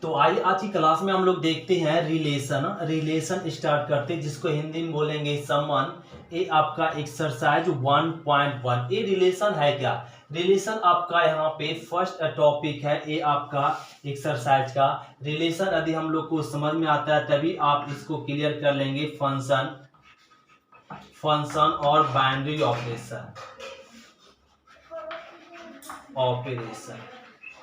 तो आइए आज की क्लास में हम लोग देखते हैं रिलेशन स्टार्ट करते हैं, जिसको हिंदी में बोलेंगे संबंध। ये आपका एक्सरसाइज 1.1। ये रिलेशन है क्या? रिलेशन आपका यहाँ पे फर्स्ट टॉपिक है। ये आपका एक्सरसाइज का रिलेशन यदि हम लोग को समझ में आता है तभी आप इसको क्लियर कर लेंगे। फंक्शन और बाइनरी ऑपरेशन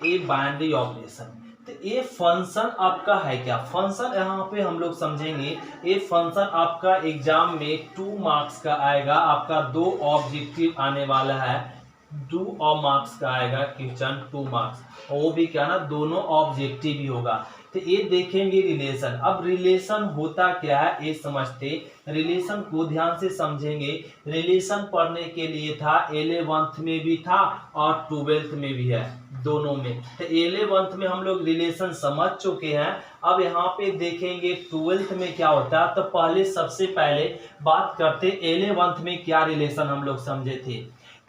ये बाइनरी ऑपरेशन। तो ये फंक्शन आपका है क्या? फंक्शन यहाँ पे हम लोग समझेंगे। ये फंक्शन आपका एग्जाम में 2 मार्क्स का आएगा। आपका 2 ऑब्जेक्टिव आने वाला है, 2 मार्क्स का आएगा क्वेश्चन, 2 मार्क्स। वो भी क्या ना, दोनों ऑब्जेक्टिव ही होगा। तो ये देखेंगे रिलेशन। अब रिलेशन होता क्या है ये समझते, रिलेशन को ध्यान से समझेंगे। रिलेशन पढ़ने के लिए था 11th में भी था और 12th में भी है, दोनों में। तो 11th में हम लोग रिलेशन समझ चुके हैं। अब यहाँ पे देखेंगे 12th में क्या होता है। तो पहले सबसे पहले बात करते 11th में क्या रिलेशन हम लोग समझे थे।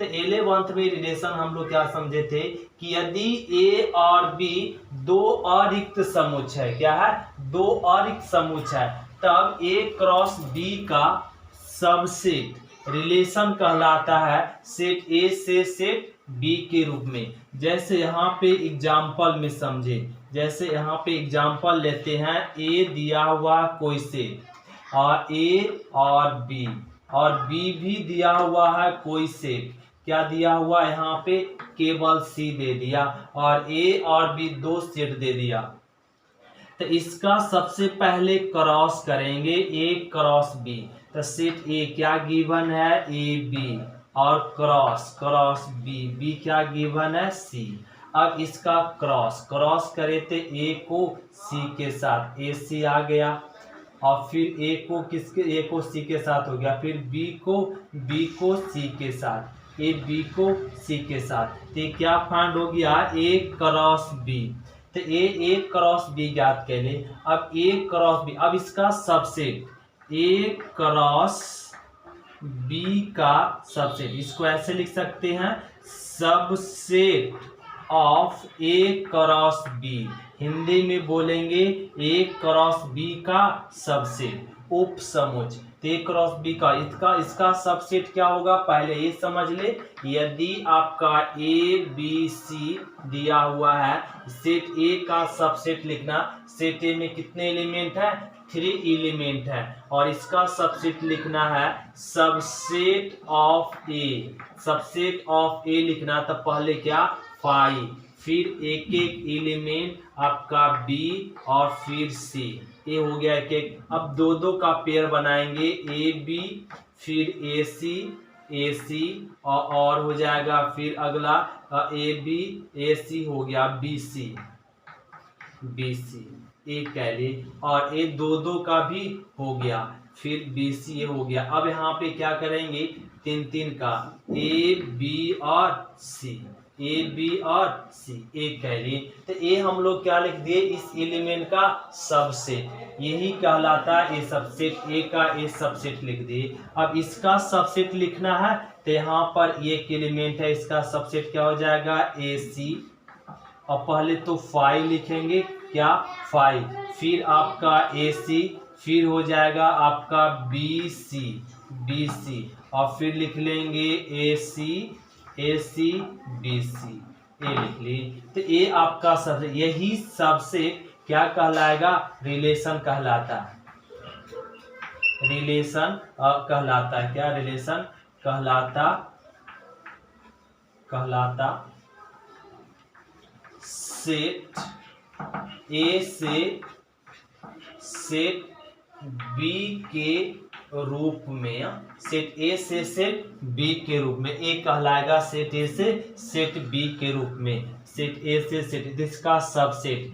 तो 11th में रिलेशन हम लोग क्या समझे थे कि यदि ए और बी 2 अरिक्त समुच्च है, क्या है, 2 अरिक्त समुच्च है, तब ए क्रॉस बी का सबसेट रिलेशन कहलाता है सेट ए से सेट बी के रूप में। जैसे यहाँ पे एग्जाम्पल में समझे, जैसे यहाँ पे एग्जाम्पल लेते हैं। ए दिया हुआ कोई सेट और ए और बी भी दिया हुआ है कोई सेट। क्या दिया हुआ यहाँ पे? केवल सी दे दिया और ए और बी 2 सेट दे दिया। तो इसका सबसे पहले क्रॉस करेंगे, ए क्रॉस बी। तो सेट ए क्या गिवन है? ए बी और क्रॉस बी क्या गिवन है? सी। अब इसका क्रॉस करे तो ए को सी के साथ, ए सी आ गया, और फिर ए को सी के साथ हो गया, फिर बी को सी के साथ, ए बी को सी के साथ। तो क्या फाइंड हो गया? ए क्रॉस बी। तो ए क्रॉस बी ज्ञात कर ले। अब ए क्रॉस बी, अब इसका सबसेट ए क्रॉस बी का सबसेट, इसको ऐसे लिख सकते हैं, subset of A cross B. Hindi में बोलेंगे ए क्रॉस बी का सबसेट, उप समुच्च। ए क्रॉस बी का इसका सबसेट क्या होगा पहले ये समझ ले। यदि आपका ए बी सी दिया हुआ है, सेट ए का सबसेट लिखना। सेट ए में कितने एलिमेंट है? 3 एलिमेंट है, और इसका सबसेट लिखना है subset of A. Subset of A लिखना, तो पहले क्या? 5, फिर एक एलिमेंट आपका बी और फिर सी। ये हो गया एक। अब 2 का पेयर बनाएंगे, ए बी फिर ए सी और हो जाएगा फिर अगला ए बी ए सी हो गया बी सी ए कह ले, और ए 2 का भी हो गया, फिर बी सी ये हो गया। अब यहाँ पे क्या करेंगे? 3 का ए बी और सी, ए बी और सी, ए कह लिए। तो ए हम लोग क्या लिख दिए? इस एलिमेंट का सबसेट, यही कहलाता है ए सबसेट। ए का ए सबसेट लिख दिए। अब इसका सबसेट लिखना है, तो यहाँ पर एक एलिमेंट है, इसका सबसेट क्या हो जाएगा? ए सी। और पहले तो 5 लिखेंगे, क्या? 5, फिर आपका ए सी, फिर हो जाएगा आपका बी सी, और फिर लिख लेंगे ए सी बी सी, ए लिख ली। तो ये आपका सबसेट, यही सबसेट क्या कहलाएगा? रिलेशन कहलाता है। रिलेशन कहलाता है क्या? रिलेशन कहलाता सेट ए से सेट बी के रूप में, सेट ए से सेट बी के रूप में। ए कहलाएगा सेट ए से सेट बी के रूप में, सेट ए से सेट, इसका सबसेट।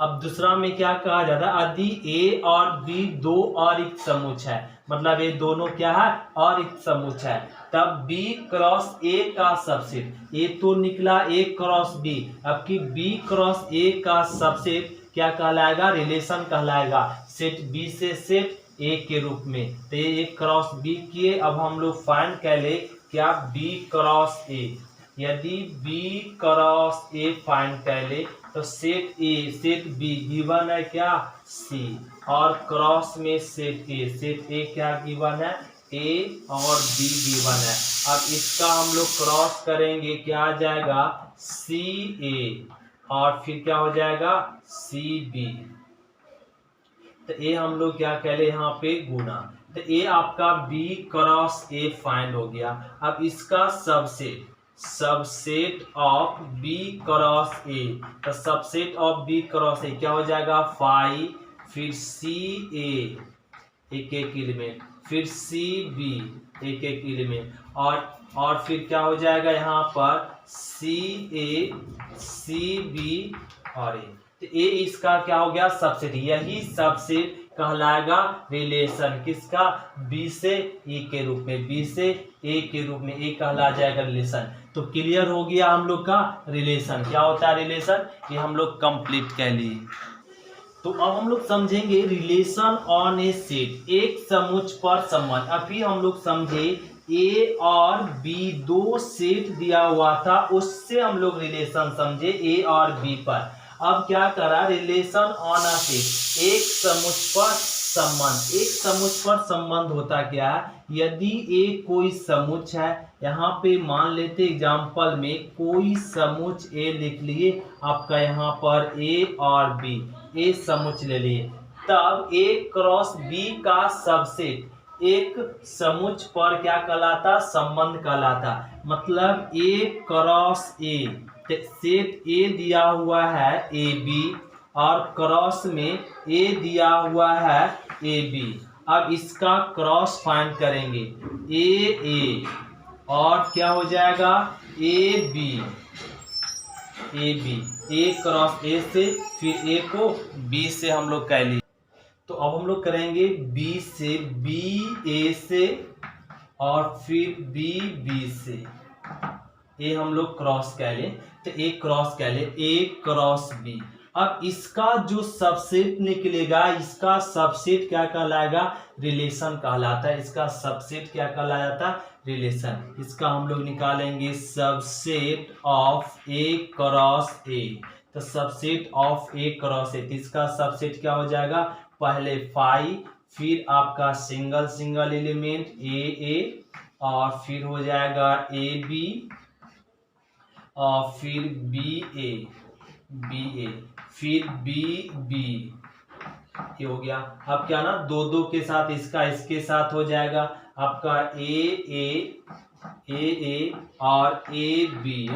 अब दूसरा में क्या कहा जाता है? यदि ए और बी 2 अरिक्त समुच्च है, मतलब ये दोनों क्या है? अरिक्त समुच्च है, तब बी क्रॉस ए का सबसेट। ए तो निकला ए क्रॉस बी, अब की बी क्रॉस ए का सबसेट क्या कहलाएगा? रिलेशन कहलाएगा सेट बी से सेट ए के रूप में। तो ये क्रॉस बी किए। अब हम लोग फाइंड कर ले क्या? B cross A. यदि बी क्रॉस ए फाइंड कर ले तो set A set B given है क्या सी, और क्रॉस में सेट ए क्या गिवन है ए और बी गिवन है। अब इसका हम लोग क्रॉस करेंगे, क्या आ जाएगा सी ए और फिर क्या हो जाएगा सी बी। तो ए हम लोग क्या कह ले यहाँ पे गुना, तो ए आपका बी क्रॉस ए फाइंड हो गया। अब इसका subset of B cross A, तो subset of B cross A क्या हो जाएगा 5, फिर सी ए एक एलिमेंट, फिर सी बी एक एलिमेंट, और फिर क्या हो जाएगा यहाँ पर सी ए सी बी और ए। तो ए इसका क्या हो गया सबसेट, यही सबसेट कहलाएगा रिलेशन किसका बी से ए के रूप में, बी से ए के रूप में ए कहला जाएगा रिलेशन। तो क्लियर हो गया हम लोग का रिलेशन क्या होता है रिलेशन, ये हम लोग कंप्लीट कर लिए। तो अब हम लोग समझेंगे रिलेशन ऑन ए सेट, एक समुच्चय पर संबंध। अभी हम लोग समझे ए और बी दो सेट दिया हुआ था, उससे हम लोग रिलेशन समझे ए और बी पर। अब क्या करा रिलेशन ऑन अ सेट, एक समुच्चय पर संबंध। एक समुच्चय पर संबंध होता क्या है, यदि ए कोई समुच्चय है, यहाँ पे मान लेते एग्जाम्पल में कोई समुच्चय ए लिख लिए आपका, यहाँ पर ए और बी ए समुच्चय ले लिए, तब ए क्रॉस बी का सबसेट एक समुच्चय पर क्या कहलाता संबंध कहलाता। मतलब ए क्रॉस ए, सेट ए दिया हुआ है ए बी और क्रॉस में ए दिया हुआ है ए बी। अब इसका क्रॉस फाइंड करेंगे ए और क्या हो जाएगा ए बी ए क्रॉस ए से, फिर ए को बी से हम लोग कह लिए। तो अब हम लोग करेंगे बी से बी ए से और फिर बी बी से, ए हम लोग क्रॉस कह लें, तो ए क्रॉस कह ले ए क्रॉस बी। अब इसका जो सबसेट निकलेगा, इसका सबसेट क्या कहलाएगा रिलेशन कहलाता है। इसका सबसेट क्या कहलाता रिलेशन। इसका हम लोग निकालेंगे subset of A cross A. तो subset of A cross A, इसका सबसेट क्या हो जाएगा पहले 5, फिर आपका सिंगल एलिमेंट ए और फिर हो जाएगा ए बी और फिर बी ए फिर बी ये हो गया। अब क्या ना दो के साथ इसका इसके साथ हो जाएगा आपका ए और ए बी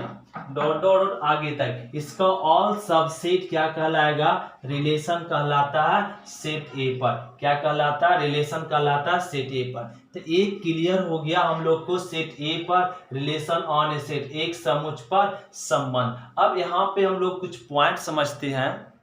डॉट डॉट आगे तक। इसका ऑल सबसेट क्या कहलाएगा रिलेशन कहलाता है सेट ए पर। क्या कहलाता है रिलेशन कहलाता है सेट ए पर। तो एक क्लियर हो गया हम लोग को सेट ए पर रिलेशन ऑन ए सेट, एक समुच्चय पर संबंध। अब यहाँ पे हम लोग कुछ पॉइंट समझते हैं।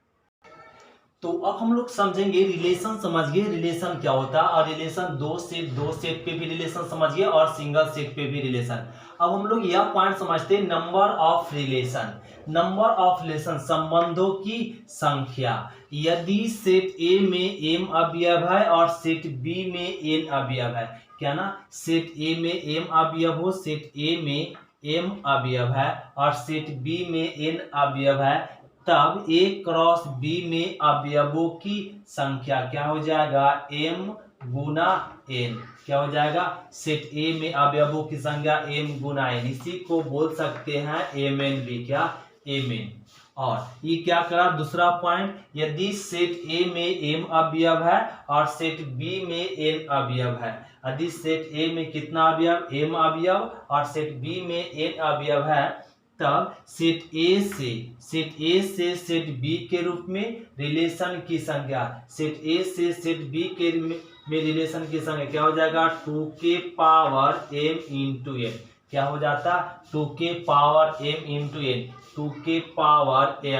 तो अब हम लोग समझेंगे रिलेशन, समझिए रिलेशन क्या होता है और रिलेशन दो सेट पे भी रिलेशन समझिए और सिंगल सेट पे भी रिलेशन। अब हम लोग यह पॉइंट समझते हैं नंबर ऑफ रिलेशन संबंधों की संख्या। यदि सेट ए में m अवयव है और सेट बी में n अवयव है, क्या ना सेट ए में m अवयव हो, सेट ए में m अवयव है और सेट बी में n अवयव है, तब a क्रॉस b में अवयवों की संख्या क्या हो जाएगा m गुना n। क्या हो जाएगा सेट a में अवयवों की संख्या m गुना n, इसी को बोल सकते हैं mn भी, क्या mn। और ये क्या करा दूसरा पॉइंट, यदि सेट a में m अवयव है और सेट b में n अवयव है, यदि सेट a में कितना अवयव m अवयव और सेट b में n अवयव है, तब सेट ए से सेट बी के रूप में रिलेशन की संख्या, सेट ए से सेट बी के में रिलेशन की संख्या क्या हो जाएगा 2 के पावर m इंटू n। क्या हो जाता 2 के पावर m इंटू n, 2 के पावर m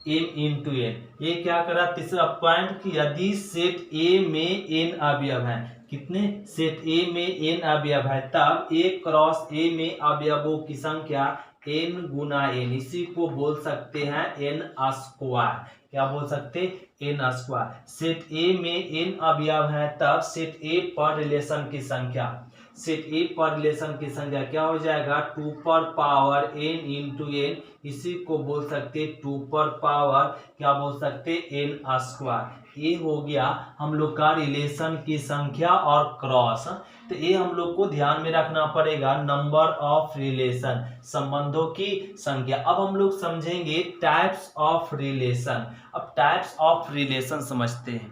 इंटू n। ये क्या करा तीसरा पॉइंट कि यदि सेट ए में n अवयव है, कितने सेट ए में n अवयव है, तब a क्रॉस a में अवयवों की संख्या n गुना n, इसी को बोल सकते हैं n स्क्वायर। क्या बोल सकते n स्क्वायर। सेट a में n अवयव है तब सेट a पर रिलेशन की संख्या, सेट ए पर रिलेशन की संख्या क्या हो जाएगा 2 पर पावर n इंटू एन, इसी को बोल सकते 2 पर पावर क्या बोल सकते n स्क्वायर। ये हो गया हम लोग का रिलेशन की संख्या और क्रॉस। तो ये हम लोग को ध्यान में रखना पड़ेगा, नंबर ऑफ रिलेशन, संबंधों की संख्या। अब हम लोग समझेंगे टाइप्स ऑफ रिलेशन। अब टाइप्स ऑफ रिलेशन समझते हैं,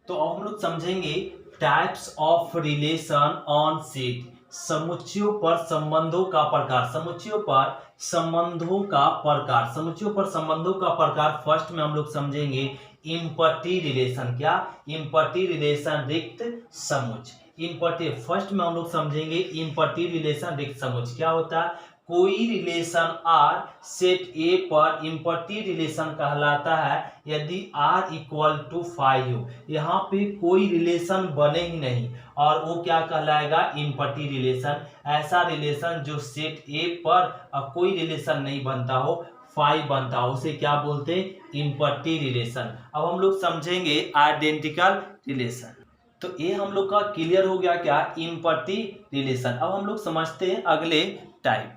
तो अब हम लोग समझेंगे types of relation on set, समुच्चयों पर संबंधों का प्रकार, समुच्चयों पर संबंधों का प्रकार, समुच्चयों पर संबंधों का प्रकार। फर्स्ट में हम लोग समझेंगे इम्पटी रिलेशन। क्या? इम्पटी रिलेशन रिक्त समुच्चय। इम्पटी, फर्स्ट में हम लोग समझेंगे इम्पटी रिलेशन रिक्त समुच्चय क्या होता है। कोई रिलेशन आर सेट ए पर इम्पटी रिलेशन कहलाता है यदि आर इक्वल टू 5 हो। यहाँ पे कोई रिलेशन बने ही नहीं और वो क्या कहलाएगा इम्पटी रिलेशन। ऐसा रिलेशन जो सेट ए पर कोई रिलेशन नहीं बनता हो, 5 बनता हो, उसे क्या बोलते हैं इम्पटी रिलेशन। अब हम लोग समझेंगे आइडेंटिकल रिलेशन। तो ये हम लोग का क्लियर हो गया क्या इम्पटी रिलेशन। अब हम लोग समझते हैं अगले टाइप।